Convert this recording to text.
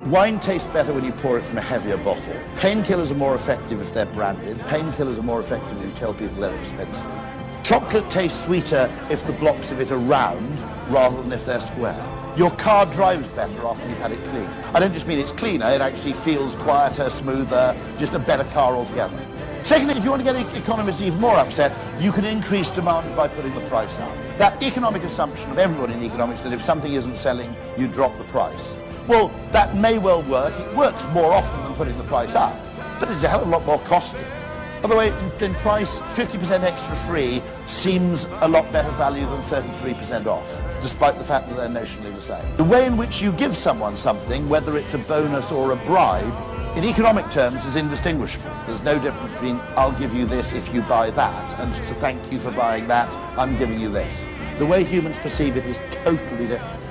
Wine tastes better when you pour it from a heavier bottle. Painkillers are more effective if they're branded. Painkillers are more effective if you tell people they're expensive. Chocolate tastes sweeter if the blocks of it are round rather than if they're square. Your car drives better after you've had it cleaned. I don't just mean it's cleaner, it actually feels quieter, smoother, just a better car altogether. Secondly, if you want to get economists even more upset, you can increase demand by putting the price up. That economic assumption of everyone in economics that if something isn't selling, you drop the price. Well, that may well work. It works more often than putting the price up, but it's a hell of a lot more costly. By the way, in price, 50% extra free seems a lot better value than 33% off, despite the fact that they're notionally the same. The way in which you give someone something, whether it's a bonus or a bribe, in economic terms is indistinguishable. There's no difference between I'll give you this if you buy that, and to thank you for buying that, I'm giving you this. The way humans perceive it is totally different.